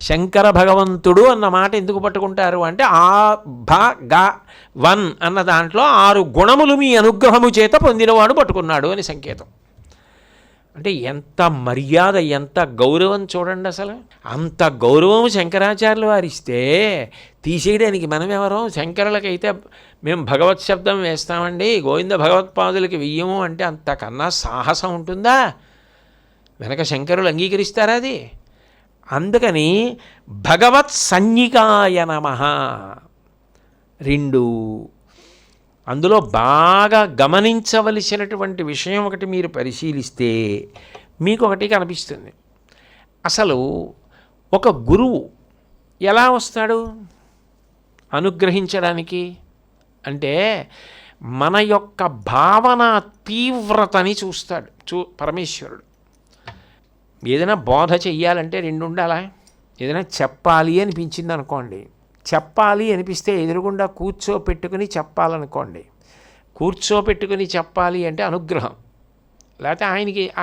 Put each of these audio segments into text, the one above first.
శంకర భగవంతుడు అన్న మాట ఎందుకు పట్టుకుంటారు అంటే ఆ భ గ వన్ అన్న దాంట్లో 6 గుణములు మీ అనుగ్రహము చేత పొందినవాడు పట్టుకున్నాడు అని సంకేతం. అంటే ఎంత మర్యాద, ఎంత గౌరవం చూడండి. అసలు అంత గౌరవం శంకరాచార్యులు వారు ఇస్తే తీసేయడానికి మనం ఎవరో? శంకరులకైతే మేము భగవత్ శబ్దం వేస్తామండి, గోవింద భగవత్పాదులకి వెయ్యము అంటే అంతకన్నా సాహసం ఉంటుందా? వెనక శంకరులు అంగీకరిస్తారా అది? అందుకని భగవత్ సన్నికాయ నమః 2. అందులో బాగా గమనించవలసినటువంటి విషయం ఒకటి మీరు పరిశీలిస్తే మీకు ఒకటి కనిపిస్తుంది. అసలు ఒక గురువు ఎలా వస్తాడు అనుగ్రహించడానికి అంటే మన యొక్క భావన తీవ్రతని చూస్తాడు పరమేశ్వరుడు. ఏదైనా బోధ చెయ్యాలంటే 2 ఉండాలా? ఏదైనా చెప్పాలి అనిపించింది అనుకోండి, చెప్పాలి అనిపిస్తే ఎదురుగుండా కూర్చోపెట్టుకుని చెప్పాలనుకోండి, కూర్చోపెట్టుకుని చెప్పాలి అంటే అనుగ్రహం. లేకపోతే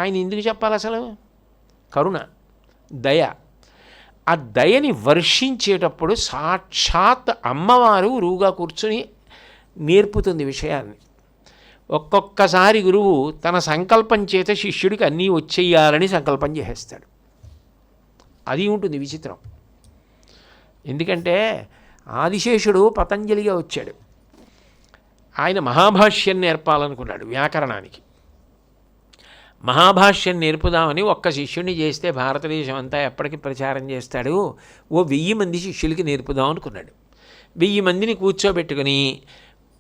ఆయన ఎందుకు చెప్పాలి అసలు? కరుణ, దయ. ఆ దయని వర్షించేటప్పుడు సాక్షాత్ అమ్మవారు గురువుగా కూర్చొని నేర్పుతుంది విషయాన్ని. ఒక్కొక్కసారి గురువు తన సంకల్పం చేత శిష్యుడికి అన్నీ వచ్చేయాలని సంకల్పం చేసేస్తాడు. అది ఉంటుంది విచిత్రం. ఎందుకంటే ఆదిశేషుడు పతంజలిగా వచ్చాడు. ఆయన మహాభాష్యం నేర్పాలనుకున్నాడు వ్యాకరణానికి. మహాభాష్యం నేర్పుదామని ఒక్క శిష్యుడిని చేస్తే భారతదేశం అంతా ఎప్పటికీ ప్రచారం చేస్తాడు, ఓ 1000 మంది శిష్యులకి నేర్పుదాం అనుకున్నాడు. 1000 మందిని కూర్చోబెట్టుకుని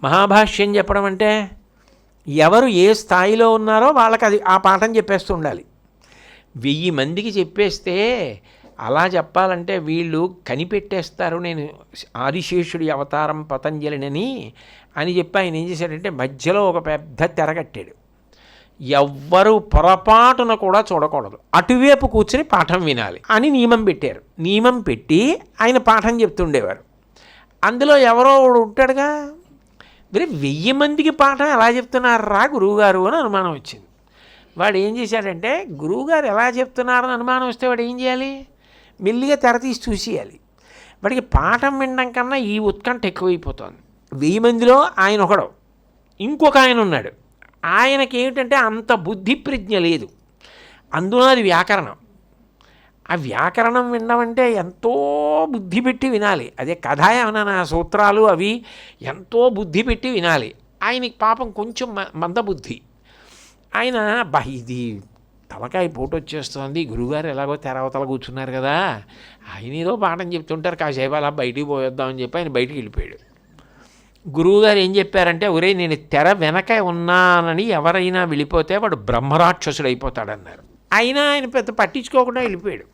మహాభాష్యం చెప్పడం అంటే ఎవరు ఏ స్థాయిలో ఉన్నారో వాళ్ళకి అది ఆ పాఠం చెప్పేస్తూ ఉండాలి. 1000 మందికి చెప్పేస్తే అలా చెప్పాలంటే వీళ్ళు కనిపెట్టేస్తారు నేను ఆదిశేషుడి అవతారం పతంజలిని అని చెప్పి ఆయన ఏం చేశాడంటే మధ్యలో ఒక పెద్ద తెర కట్టాడు. ఎవ్వరూ పొరపాటున కూడా చూడకూడదు, అటువైపు కూర్చొని పాఠం వినాలి అని నియమం పెట్టారు. నియమం పెట్టి ఆయన పాఠం చెప్తుండేవారు. అందులో ఎవరో ఉంటాడుగా, మరి 1000 మందికి పాఠం ఎలా చెప్తున్నారా గురువుగారు అని అనుమానం వచ్చింది. వాడు ఏం చేశాడంటే గురువుగారు ఎలా చెప్తున్నారని అనుమానం వస్తే వాడు ఏం చేయాలి? మెల్లిగా తెర తీసి చూసేయాలి. వాడికి పాఠం వినడం కన్నా ఈ ఉత్కంఠ ఎక్కువైపోతుంది. 1000 మందిలో ఆయన ఒకడు, ఇంకొక ఆయన ఉన్నాడు. ఆయనకి ఏమిటంటే అంత బుద్ధి ప్రజ్ఞ లేదు, అందులో అది వ్యాకరణం. ఆ వ్యాకరణం వినడం అంటే ఎంతో బుద్ధి పెట్టి వినాలి. అదే కథ ఏమన్నా సూత్రాలు అవి ఎంతో బుద్ధి పెట్టి వినాలి. ఆయనకి పాపం కొంచెం మందబుద్ధి. ఆయన ఇది తలకాయ పోటు వచ్చేస్తుంది, గురువుగారు ఎలాగో తెరవతల కూర్చున్నారు కదా, ఆయన ఏదో పాఠం చెప్తుంటారు, కాసేపు అలా బయటికి పోయేద్దామని చెప్పి ఆయన బయటికి వెళ్ళిపోయాడు. గురువుగారు ఏం చెప్పారంటే, ఒరే నేను తెర వెనక ఉన్నానని ఎవరైనా వెళ్ళిపోతే వాడు బ్రహ్మరాక్షసుడు అయిపోతాడన్నారు. అయినా ఆయన పెద్ద పట్టించుకోకుండా వెళ్ళిపోయాడు.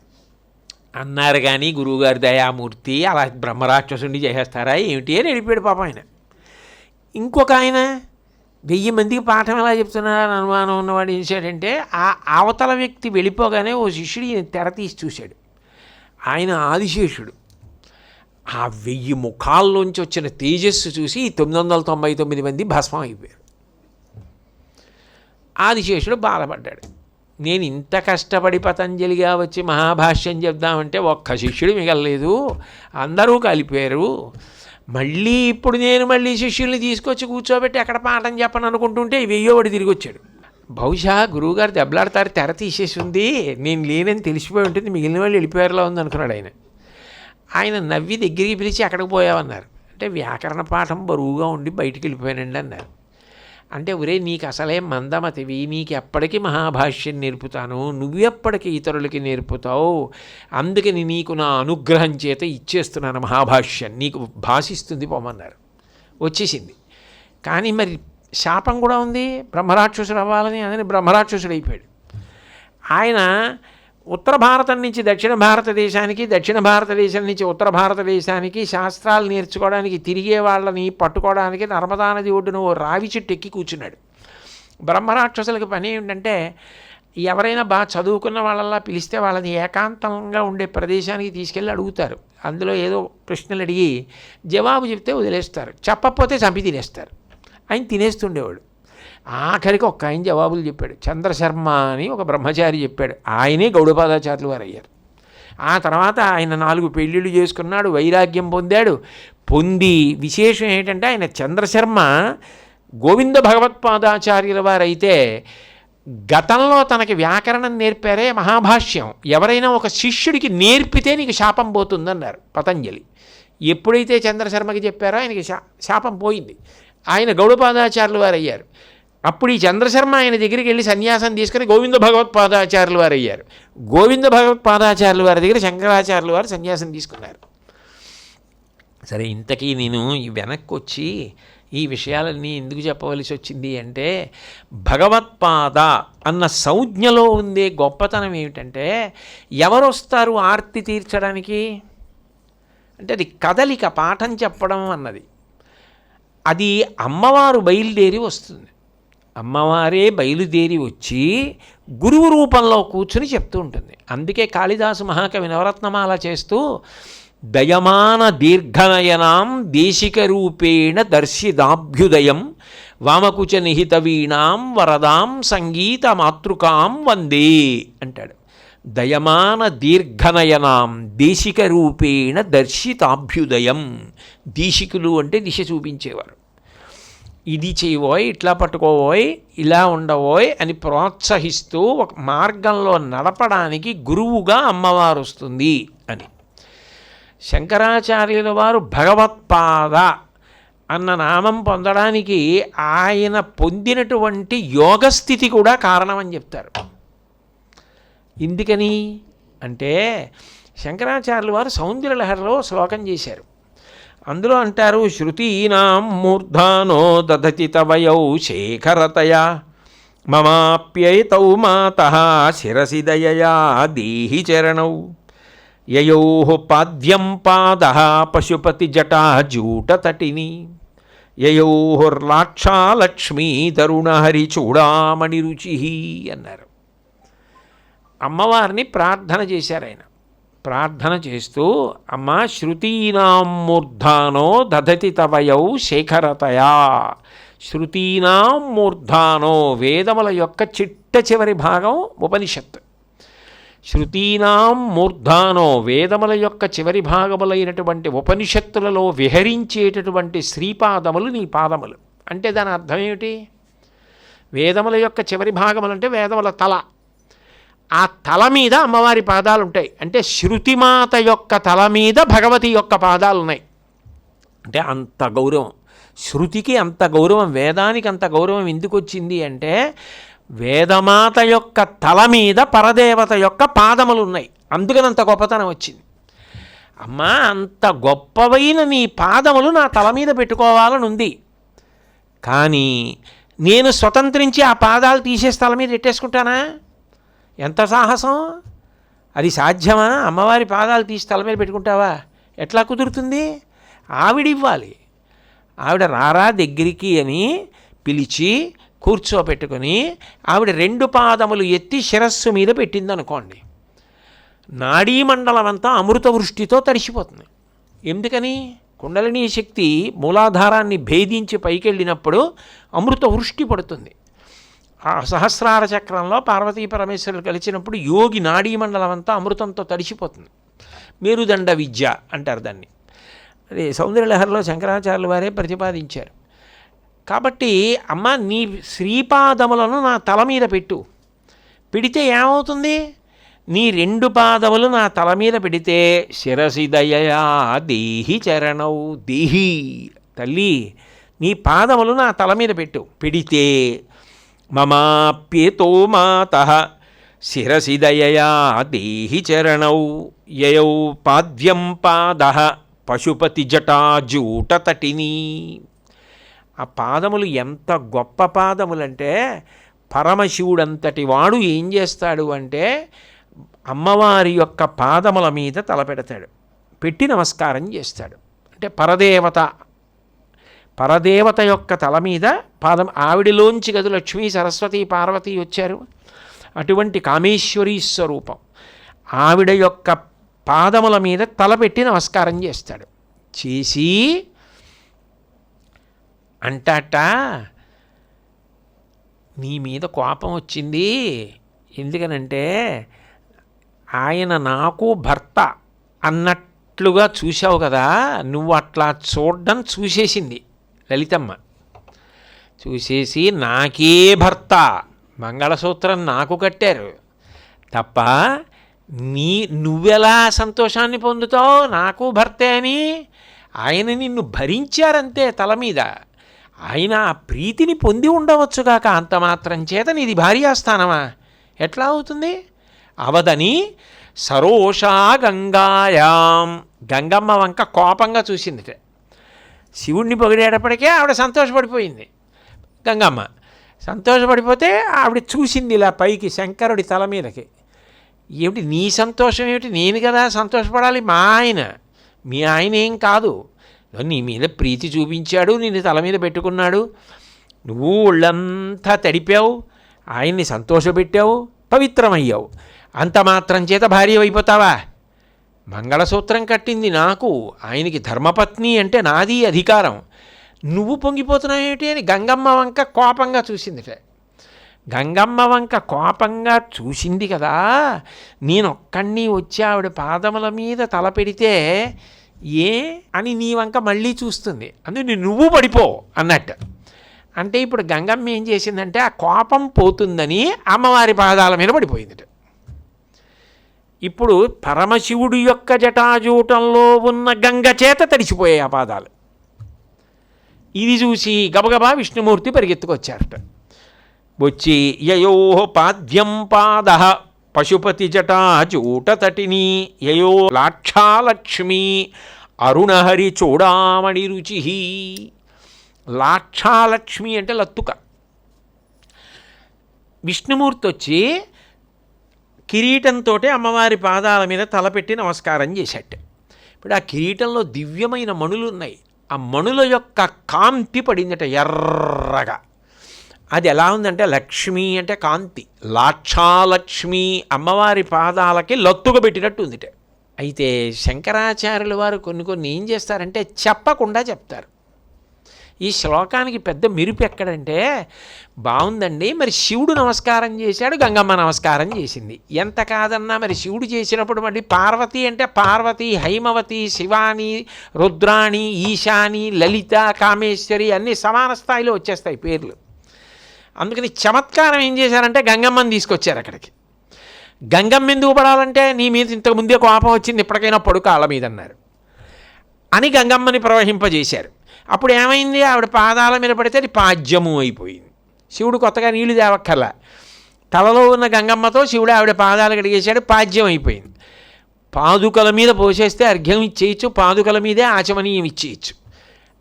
అన్నారు కానీ గురువుగారి దయామూర్తి అలా బ్రహ్మరాక్షసుని చేసేస్తారా ఏమిటి అని వెళ్ళిపోయాడు పాపం ఆయన. ఇంకొక ఆయన 1000 మందికి పాఠం ఎలా చెప్తున్నారని అనుమానం ఉన్నవాడు ఏం చేశాడంటే ఆ అవతల వ్యక్తి వెళ్ళిపోగానే ఓ శిష్యుడు ఈయన తెర తీసి చూశాడు. ఆయన ఆదిశేషుడు. ఆ 1000 ముఖాల్లోంచి వచ్చిన తేజస్సు చూసి 999 మంది భస్మం అయిపోయారు. ఆదిశేషుడు బాధపడ్డాడు. నేను ఇంత కష్టపడి పతంజలిగా వచ్చి మహాభాష్యం చెప్దామంటే ఒక్క శిష్యుడు మిగలలేదు, అందరూ కలిపారు. మళ్ళీ ఇప్పుడు నేను మళ్ళీ శిష్యుల్ని తీసుకొచ్చి కూర్చోబెట్టి అక్కడ పాఠం చెప్పను అనుకుంటుంటే 1000 వాడు తిరిగి వచ్చాడు. బహుశా గురువుగారు దెబ్బలాడతారు, తెర తీసేసి ఉంది, నేను లేనని తెలిసిపోయి ఉంటుంది, మిగిలిన వాళ్ళు వెళ్ళిపోయారులా ఉంది అనుకున్నాడు ఆయన. ఆయన నవ్వి దగ్గరికి పిలిచి అక్కడికి పోయావన్నారు. అంటే వ్యాకరణ పాఠం బరువుగా ఉండి బయటికి వెళ్ళిపోయానండి అన్నారు. అంటే ఒరే నీకు అసలే మందమతివి, నీకు ఎప్పటికీ మహాభాష్యం నేర్పుతాను, నువ్వెప్పటికీ ఇతరులకి నేర్పుతావు, అందుకని నీకు నా అనుగ్రహం చేత ఇచ్చేస్తున్నాను మహాభాష్యం, నీకు భాషిస్తుంది పోమన్నారు. వచ్చేసింది. కానీ మరి శాపం కూడా ఉంది, బ్రహ్మరాక్షసుడు అవ్వాలని. అని బ్రహ్మరాక్షసుడు అయిపోయాడు. ఆయన ఉత్తర భారతం నుంచి దక్షిణ భారతదేశానికి, దక్షిణ భారతదేశం నుంచి ఉత్తర భారతదేశానికి శాస్త్రాలు నేర్చుకోవడానికి తిరిగే వాళ్ళని పట్టుకోవడానికి నర్మదా నది ఒడ్డున ఓ రావి చెట్టు ఎక్కి కూర్చున్నాడు. బ్రహ్మరాక్షసులకి పని ఏంటంటే ఎవరైనా బాగా చదువుకున్న వాళ్ళలా పిలిస్తే వాళ్ళని ఏకాంతంగా ఉండే ప్రదేశానికి తీసుకెళ్ళి అడుగుతారు. అందులో ఏదో ప్రశ్నలు అడిగి జవాబు చెప్తే వదిలేస్తారు, చెప్పకపోతే చంపి తినేస్తారు. ఆయన తినేస్తుండేవాడు. ఆఖరికి ఒక్క ఆయన జవాబులు చెప్పాడు. చంద్రశర్మ అని ఒక బ్రహ్మచారి చెప్పాడు. ఆయనే గౌడపాదాచార్యులు వారు అయ్యారు. ఆ తర్వాత ఆయన 4 పెళ్ళిళ్ళు చేసుకున్నాడు, వైరాగ్యం పొందాడు. పొంది విశేషం ఏంటంటే ఆయన చంద్రశర్మ గోవింద భగవత్పాదాచార్యుల వారైతే గతంలో తనకి వ్యాకరణం నేర్పారే మహాభాష్యం, ఎవరైనా ఒక శిష్యుడికి నేర్పితే నీకు శాపం పోతుందన్నారు పతంజలి. ఎప్పుడైతే చంద్రశర్మకి చెప్పారో ఆయనకి శాపం పోయింది. ఆయన గౌడపాదాచార్యుల వారు అయ్యారు. అప్పుడు ఈ చంద్రశర్మ ఆయన దగ్గరికి వెళ్ళి సన్యాసం తీసుకుని గోవింద భగవత్పాదాచార్యుల వారు అయ్యారు. గోవింద భగవత్పాదాచార్యుల వారి దగ్గర శంకరాచార్యుల వారు సన్యాసం తీసుకున్నారు. సరే, ఇంతకీ నేను వెనక్కి వచ్చి ఈ విషయాలన్నీ ఎందుకు చెప్పవలసి వచ్చింది అంటే, భగవత్పాద అన్న సంజ్ఞలో ఉండే గొప్పతనం ఏమిటంటే, ఎవరు వస్తారు ఆర్తి తీర్చడానికి అంటే అది కదలిక, పాఠం చెప్పడం అన్నది. అది అమ్మవారు బయలుదేరి వస్తుంది. అమ్మవారే బయలుదేరి వచ్చి గురువు రూపంలో కూర్చుని చెప్తూ ఉంటుంది. అందుకే కాళిదాసు మహాకవి నవరత్నమాల చేస్తూ దయమాన దీర్ఘనయనాం దేశిక రూపేణ దర్శిదాభ్యుదయం వామకుచ నిహిత వీణాం వరదాం సంగీత మాతృకాం వందే అంటాడు. దయమాన దీర్ఘనయనాం దేశిక రూపేణ దర్శితాభ్యుదయం. దేశికులు అంటే దిశ చూపించేవారు. ఇది చేయబోయ్, ఇట్లా పట్టుకోబోయ్, ఇలా ఉండబోయ్ అని ప్రోత్సహిస్తూ ఒక మార్గంలో నడపడానికి గురువుగా అమ్మవారు వస్తుంది అని. శంకరాచార్యుల వారు భగవత్పాద అన్న నామం పొందడానికి ఆయన పొందినటువంటి యోగస్థితి కూడా కారణమని చెప్తారు. ఎందుకని అంటే శంకరాచార్యుల వారు సౌందర్యలహరిలో శ్లోకం చేశారు. అందులో అంటారు, శృతీనాం మూర్ధానో దదతి తవయౌ శేఖరతయా మమాప్యైతౌ మాతః శిరసి దయయా దేహి చరణౌ యయో పాద్యం పాదః పశుపతి జటా జూటతటిని యయోర్లాక్షాలక్ష్మీ తరుణహరి చూడామణి రుచి అన్నారు. అమ్మవారిని ప్రార్థన చేశారు ఆయన. ప్రార్థన చేస్తూ, అమ్మ శృతీనాం మూర్ధానో దదతి తవయౌ శేఖరతయా. శృతీనాం మూర్ధానో వేదముల యొక్క చిట్ట చివరి భాగం ఉపనిషత్తు. శృతీనాం మూర్ధానో వేదముల యొక్క చివరి భాగములైనటువంటి ఉపనిషత్తులలో విహరించేటటువంటి శ్రీపాదములు నీ పాదములు. అంటే దాని అర్థం ఏమిటి? వేదముల యొక్క చివరి భాగములు అంటే వేదముల తల. ఆ తల మీద అమ్మవారి పాదాలు ఉంటాయి. అంటే శృతిమాత యొక్క తల మీద భగవతి యొక్క పాదాలు ఉన్నాయి. అంటే అంత గౌరవం, శృతికి అంత గౌరవం, వేదానికి అంత గౌరవం ఎందుకు వచ్చింది అంటే వేదమాత యొక్క తల మీద పరదేవత యొక్క పాదములు ఉన్నాయి. అందుకని అంత గొప్పతనం వచ్చింది. అమ్మా, అంత గొప్పవైన నీ పాదములు నా తల మీద పెట్టుకోవాలని ఉంది. కానీ నేను స్వతంత్రించి ఆ పాదాలు తీసేసి తల మీద పెట్టేసుకుంటానా? ఎంత సాహసం! అది సాధ్యమా? అమ్మవారి పాదాలు తీసి తల మీద పెట్టుకుంటావా? ఎట్లా కుదురుతుంది? ఆవిడివ్వాలి. ఆవిడ రారా దగ్గరికి అని పిలిచి కూర్చోపెట్టుకొని ఆవిడ 2 పాదములు ఎత్తి శిరస్సు మీద పెట్టిందనుకోండి, నాడీమండలం అంతా అమృత వృష్టితో తడిసిపోతుంది. ఎందుకని? కుండలినీ శక్తి మూలాధారాన్ని భేదించి పైకెళ్ళినప్పుడు అమృత వృష్టి పడుతుంది. ఆ సహస్రార చక్రంలో పార్వతీ పరమేశ్వరులు కలిసినప్పుడు యోగి నాడీమండలం అంతా అమృతంతో తడిసిపోతుంది. మేరుదండ విద్య అంటారు దాన్ని. అదే సౌందర్యలహరిలో శంకరాచార్యుల వారే ప్రతిపాదించారు. కాబట్టి అమ్మ, నీ శ్రీపాదములను నా తల మీద పెట్టు. పెడితే ఏమవుతుంది? నీ 2 పాదములు నా తల మీద పెడితే శిరసి దయయా దేహి చరణౌ. దేహి, తల్లి, నీ పాదములు నా తల మీద పెట్టు. పెడితే మమాప్యేతో మాతః శిరసి దయయా దేహి చరణౌ యయౌ పాద్యం పాదః పశుపతి జటాజూటతటిని. ఆ పాదములు ఎంత గొప్ప పాదములంటే, పరమశివుడంతటి వాడు ఏం చేస్తాడు అంటే అమ్మవారి యొక్క పాదముల మీద తలపెడతాడు, పెట్టి నమస్కారం చేస్తాడు. అంటే పరదేవత యొక్క తల మీద పాదం. ఆవిడిలోంచి గదు లక్ష్మీ సరస్వతి పార్వతి వచ్చారు. అటువంటి కామేశ్వరీ స్వరూపం ఆవిడ యొక్క పాదముల మీద తలపెట్టి నమస్కారం చేస్తాడు. చేసి అంటాట, నీ మీద కోపం వచ్చింది. ఎందుకనంటే ఆయన నాకు భర్త అన్నట్లుగా చూశావు కదా, నువ్వు అట్లా చూడడం చూసేసింది లలితమ్మ. చూసేసి నాకే భర్త, మంగళసూత్రం నాకు కట్టారు తప్ప నువ్వెలా సంతోషాన్ని పొందుతావు నాకు భర్తే అని. ఆయన నిన్ను భరించారంతే తల మీద. ఆయన ఆ ప్రీతిని పొంది ఉండవచ్చుగాక, అంత మాత్రం చేత నీది భార్యాస్థానమా ఎట్లా అవుతుంది? అవదని సరోషా గంగాయాం, గంగమ్మ వంక కోపంగా చూసింది. శివుణ్ణి పొగిడేటప్పటికే ఆవిడ సంతోషపడిపోయింది. గంగమ్మ సంతోషపడిపోతే ఆవిడ చూసింది ఇలా పైకి శంకరుడి తల మీదకి. ఏమిటి నీ సంతోషం ఏమిటి, నేను కదా సంతోషపడాలి, మా ఆయన, మీ ఆయన ఏం కాదు, నీ మీద ప్రీతి చూపించాడు, నిన్ను తల మీద పెట్టుకున్నాడు, నువ్వు ఒళ్ళంతా తడిపావు, ఆయన్ని సంతోషపెట్టావు, పవిత్రమయ్యావు, అంత మాత్రం చేత భార్య అయిపోతావా? మంగళసూత్రం కట్టింది నాకు, ఆయనకి ధర్మపత్ని అంటే నాది అధికారం, నువ్వు పొంగిపోతున్నావు ఏమిటి అని గంగమ్మ వంక కోపంగా చూసింది. గంగమ్మ వంక కోపంగా చూసింది కదా, నేనొక్కడిని వచ్చి ఆవిడ పాదముల మీద తల పెడితే ఏ అని నీ వంక మళ్ళీ చూస్తుంది, అందుకు నువ్వు పడిపో అన్నట్టు. అంటే ఇప్పుడు గంగమ్మ ఏం చేసిందంటే ఆ కోపం పోతుందని అమ్మవారి పాదాల మీద పడిపోయింది. ఇప్పుడు పరమశివుడు యొక్క జటాజూటంలో ఉన్న గంగ చేత తడిసిపోయాయి ఆ పాదాలు. ఇది చూసి గబగబా విష్ణుమూర్తి పరిగెత్తుకొచ్చారట. వచ్చి యయో పాద్యం పాద పశుపతి జటాజూటతటిని యయో లాక్షాలక్ష్మి అరుణహరి చూడామణి రుచి. లాక్షాలక్ష్మి అంటే లత్తుక. విష్ణుమూర్తి వచ్చి కిరీటంతో అమ్మవారి పాదాల మీద తలపెట్టి నమస్కారం చేశాడు. ఇప్పుడు ఆ కిరీటంలో దివ్యమైన మణులు ఉన్నాయి. ఆ మణుల యొక్క కాంతి పడిందట ఎర్రగా. అది ఎలా ఉందంటే లక్ష్మి అంటే కాంతి, లాక్షాలక్ష్మి అమ్మవారి పాదాలకి లత్తుగా పెట్టినట్టు ఉందిట. అయితే శంకరాచార్యుల వారు కొన్ని ఏం చేస్తారంటే చెప్పకుండా చెప్తారు. ఈ శ్లోకానికి పెద్ద మెరుపు ఎక్కడంటే, బాగుందండి మరి శివుడు నమస్కారం చేశాడు, గంగమ్మ నమస్కారం చేసింది, ఎంత కాదన్నా మరి శివుడు చేసినప్పుడు మళ్ళీ పార్వతి అంటే పార్వతి, హైమవతి, శివాని, రుద్రాణి, ఈశాని, లలిత, కామేశ్వరి అన్నీ సమాన స్థాయిలో వచ్చేస్తాయి పేర్లు. అందుకని చమత్కారం ఏం చేశారంటే గంగమ్మని తీసుకొచ్చారు అక్కడికి. గంగమ్మ ఎందుకు పడాలంటే నీ మీద ఇంతకు ముందే కోపం వచ్చింది, ఇప్పటికైనా పడుక ఆళ్ళ మీద అన్నారు అని గంగమ్మని ప్రవహింపజేశారు. అప్పుడు ఏమైంది, ఆవిడ పాదాల మీద పడితే అది పాద్యము అయిపోయింది. శివుడు కొత్తగా నీళ్లు తేవక్కర్లా, తలలో ఉన్న గంగమ్మతో శివుడు ఆవిడ పాదాలు కడిగేశాడు, పాద్యం అయిపోయింది. పాదుకల మీద పోసేస్తే అర్ఘ్యం ఇచ్చేయచ్చు, పాదుకల మీదే ఆచమనీయం ఇచ్చేయచ్చు.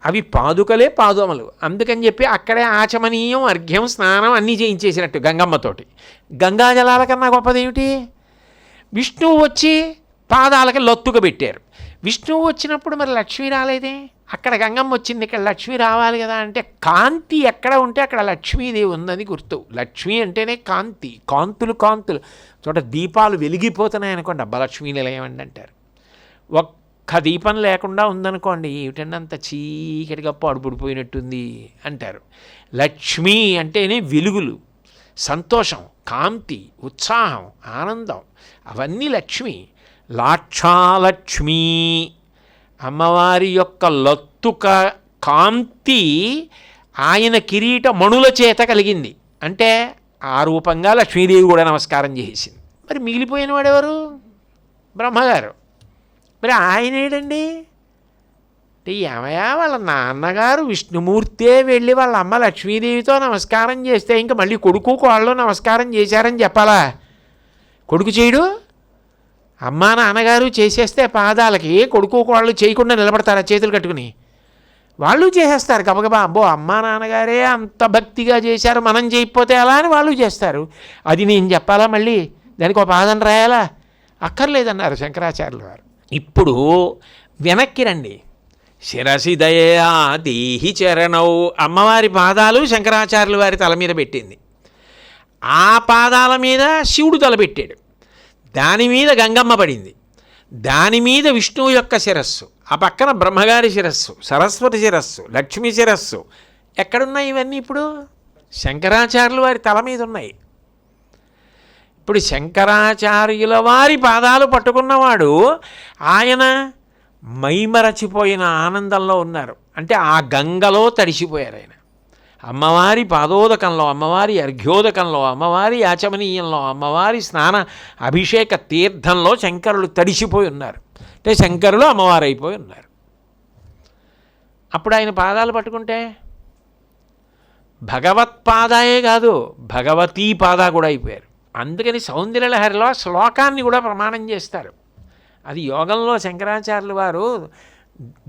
అవి పాదుకలే పాదములు, అందుకని చెప్పి అక్కడే ఆచమనీయం, అర్ఘ్యం, స్నానం అన్నీ చేయించేసినట్టు గంగమ్మతోటి. గంగాజలాల కన్నా గొప్పదేమిటి? విష్ణువు వచ్చి పాదాలకి లొత్తుగా పెట్టారు. విష్ణువు వచ్చినప్పుడు మరి లక్ష్మి రాలేదే, అక్కడ గంగమ్మ వచ్చింది, ఇక్కడ లక్ష్మి రావాలి కదా. అంటే కాంతి ఎక్కడ ఉంటే అక్కడ లక్ష్మీదేవి ఉందని గుర్తు. లక్ష్మి అంటేనే కాంతి, కాంతులు కాంతులు. చోట దీపాలు వెలిగిపోతున్నాయి అనుకోండి, అబ్బా లక్ష్మీ నిలయం అంటారు. ఒక్క దీపం లేకుండా ఉందనుకోండి, ఏమిటంటే అంత చీకటిగా పడుపుడిపోయినట్టుంది అంటారు. లక్ష్మి అంటేనే వెలుగులు, సంతోషం, కాంతి, ఉత్సాహం, ఆనందం, అవన్నీ లక్ష్మి. లాక్షాలక్ష్మి అమ్మవారి యొక్క లత్తుక కాంతి ఆయన కిరీట మణుల చేత కలిగింది. అంటే ఆ రూపంగా లక్ష్మీదేవి కూడా నమస్కారం చేసింది. మరి మిగిలిపోయిన వాడెవరు? బ్రహ్మగారు. మరి ఆయన ఏడండి అంటే ఏమయ్యా, వాళ్ళ నాన్నగారు విష్ణుమూర్తే వెళ్ళి వాళ్ళ అమ్మ లక్ష్మీదేవితో నమస్కారం చేస్తే ఇంకా మళ్ళీ కొడుకు కోళ్ళు నమస్కారం చేశారని చెప్పాలా? కొడుకు చేయడు, అమ్మా నాన్నగారు చేసేస్తే పాదాలకి కొడుకు కోళ్ళు చేయకుండా నిలబడతారా చేతులు కట్టుకుని? వాళ్ళు చేసేస్తారు గబగబా. అబ్బో అమ్మా నాన్నగారే అంత భక్తిగా చేశారు, మనం చేయకపోతే ఎలా అని వాళ్ళు చేస్తారు. అది నేను చెప్పాలా? మళ్ళీ దానికి ఒక పాదం రాయాలా? అక్కర్లేదన్నారు శంకరాచార్యుల వారు. ఇప్పుడు వెనక్కి రండి. శిరసి దయా దేహి చరణౌ అమ్మవారి పాదాలు శంకరాచార్యుల వారి తల మీద పెట్టింది. ఆ పాదాల మీద శివుడు తలపెట్టాడు, దాని మీద గంగమ్మ పడింది, దాని మీద విష్ణువు యొక్క శిరస్సు, ఆ పక్కన బ్రహ్మగారి శిరస్సు, సరస్వతి శిరస్సు, లక్ష్మీ శిరస్సు. ఎక్కడున్నాయి ఇవన్నీ? ఇప్పుడు శంకరాచార్యుల వారి తల మీద ఉన్నాయి. ఇప్పుడు శంకరాచార్యుల వారి పాదాలు పట్టుకున్నవాడు ఆయన మైమరచిపోయిన ఆనందంలో ఉన్నారు. అంటే ఆ గంగలో తడిసిపోయారు ఆయన. అమ్మవారి పాదోదకంలో, అమ్మవారి అర్ఘ్యోదకంలో, అమ్మవారి యాచమనీయంలో, అమ్మవారి స్నాన అభిషేక తీర్థంలో శంకరులు తడిసిపోయి ఉన్నారు. అంటే శంకరులు అమ్మవారు అయిపోయి ఉన్నారు. అప్పుడు ఆయన పాదాలు పట్టుకుంటే భగవత్పాదాయే కాదు, భగవతీ పాద కూడా అయిపోయారు. అందుకని సౌందర్యలహరిలో శ్లోకాన్ని కూడా ప్రమాణం చేస్తారు. అది యోగంలో శంకరాచార్యులు వారు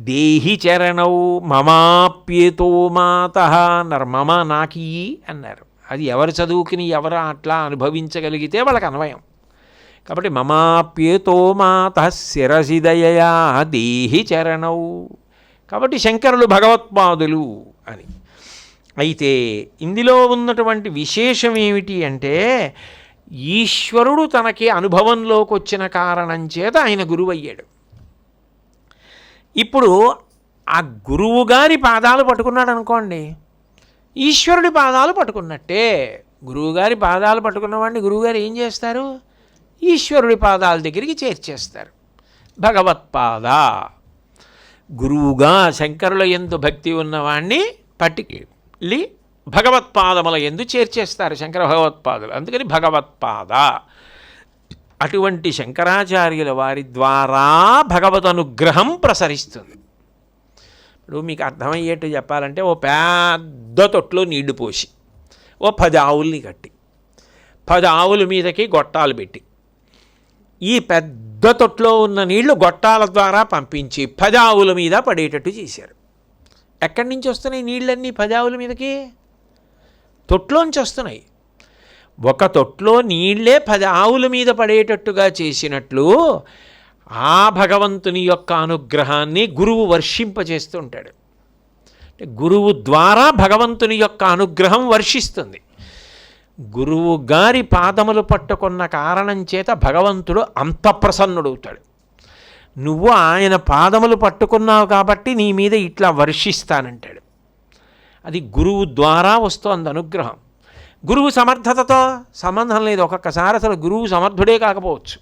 దేహి చరణౌ మమాప్యేతో మాతః అన్నారు. మమ నాకీ అన్నారు. అది ఎవరు చదువుకుని ఎవరు అట్లా అనుభవించగలిగితే వాళ్ళకి అన్వయం. కాబట్టి మమాప్యేతో మాతః శిరసిదయయా దేహి చరణౌ. కాబట్టి శంకరులు భగవత్పాదులు అని. అయితే ఇందులో ఉన్నటువంటి విశేషం ఏమిటి అంటే ఈశ్వరుడు తనకి అనుభవంలోకి వచ్చిన కారణం చేత ఆయన గురువు అయ్యాడు. ఇప్పుడు ఆ గురువు గారి పాదాలు పట్టుకున్నాడు అనుకోండి, ఈశ్వరుడి పాదాలు పట్టుకున్నట్టే. గురువుగారి పాదాలు పట్టుకున్నవాడిని గురువుగారు ఏం చేస్తారు? ఈశ్వరుడి పాదాల దగ్గరికి చేర్చేస్తారు. భగవత్పాద గురువుగా శంకరుల యందు భక్తి ఉన్నవాణ్ణి పట్టుకెళ్ళి భగవత్పాదముల యందు చేర్చేస్తారు శంకర భగవత్పాదులు. అందుకని భగవత్పాద. అటువంటి శంకరాచార్యుల వారి ద్వారా భగవద్ అనుగ్రహం ప్రసరిస్తుంది. ఇప్పుడు మీకు అర్థమయ్యేట్టు చెప్పాలంటే ఓ పెద్ద తొట్లో నీళ్లు పోసి ఓ 10 ఆవుల్ని కట్టి 10 ఆవుల మీదకి గొట్టాలు పెట్టి ఈ పెద్ద తొట్లో ఉన్న నీళ్లు గొట్టాల ద్వారా పంపించి 10 ఆవుల మీద పడేటట్టు చేశారు. ఎక్కడి నుంచి వస్తున్నాయి నీళ్ళన్నీ 10 ఆవుల మీదకి? తొట్లోంచి వస్తున్నాయి. ఒక తొట్లో నీళ్లే 10 ఆవుల మీద పడేటట్టుగా చేసినట్లు ఆ భగవంతుని యొక్క అనుగ్రహాన్ని గురువు వర్షింపజేస్తూ ఉంటాడు. గురువు ద్వారా భగవంతుని యొక్క అనుగ్రహం వర్షిస్తుంది. గురువు గారి పాదములు పట్టుకున్న కారణం చేత భగవంతుడు అంత ప్రసన్నుడవుతాడు. నువ్వు ఆయన పాదములు పట్టుకున్నావు కాబట్టి నీ మీద ఇట్లా వర్షిస్తానంటాడు. అది గురువు ద్వారా వస్తోంది అనుగ్రహం. గురువు సమర్థతతో సంబంధం లేదు. ఒక్కొక్కసారి అసలు గురువు సమర్థుడే కాకపోవచ్చు,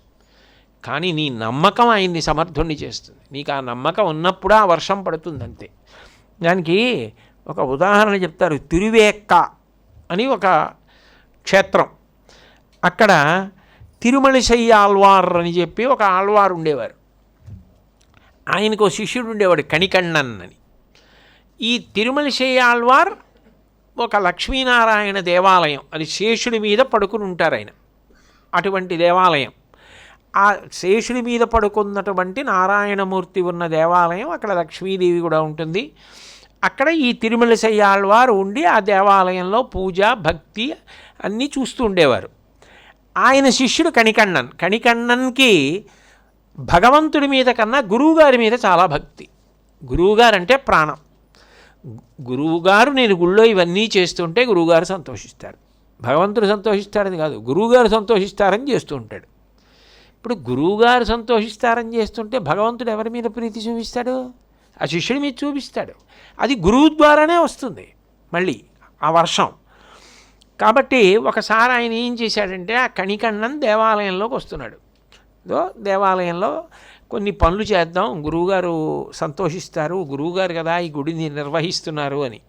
కానీ నీ నమ్మకం ఆయన్ని సమర్థుణ్ణి చేస్తుంది. నీకు ఆ నమ్మకం ఉన్నప్పుడు ఆ వర్షం పడుతుంది అంతే. దానికి ఒక ఉదాహరణ చెప్తారు. తిరువేక్క అని ఒక క్షేత్రం. అక్కడ తిరుమలిశై ఆళ్వార్ అని చెప్పి ఒక ఆళ్వారు ఉండేవారు. ఆయనకు శిష్యుడు ఉండేవాడు కణికಣ್ಣన్ అని. ఈ తిరుమలిశై ఆళ్వార్ ఒక లక్ష్మీనారాయణ దేవాలయం, అది శేషుడి మీద పడుకుని ఉంటారు ఆయన. అటువంటి దేవాలయం, ఆ శేషుడి మీద పడుకున్నటువంటి నారాయణమూర్తి ఉన్న దేవాలయం, అక్కడ లక్ష్మీదేవి కూడా ఉంటుంది. అక్కడ ఈ తిరుమలిశై ఆళ్వార్ ఉండి ఆ దేవాలయంలో పూజ భక్తి అన్నీ చూస్తూ ఉండేవారు. ఆయన శిష్యుడు కణికಣ್ಣన్. కణికಣ್ಣన్కి భగవంతుడి మీద కన్నా గురువుగారి మీద చాలా భక్తి. గురువుగారంటే ప్రాణం. గురువుగారు నేను గుళ్ళో ఇవన్నీ చేస్తుంటే గురువుగారు సంతోషిస్తారు. భగవంతుడు సంతోషిస్తారని కాదు, గురువుగారు సంతోషిస్తారని చేస్తూ ఉంటాడు. ఇప్పుడు గురువుగారు సంతోషిస్తారని చేస్తుంటే భగవంతుడు ఎవరి మీద ప్రీతి చూపిస్తాడు? ఆ శిష్యుడి మీద చూపిస్తాడు. అది గురువు ద్వారానే వస్తుంది మళ్ళీ ఆ వర్షం. కాబట్టి ఒకసారి ఆయన ఏం చేశాడంటే ఆ కణికಣ್ಣన్ దేవాలయంలోకి వస్తున్నాడు. దేవాలయంలో కొన్ని పనులు చేద్దాం, గురువుగారు సంతోషిస్తారు, గురువుగారు కదా ఈ గుడిని నిర్వహిస్తున్నారు అని.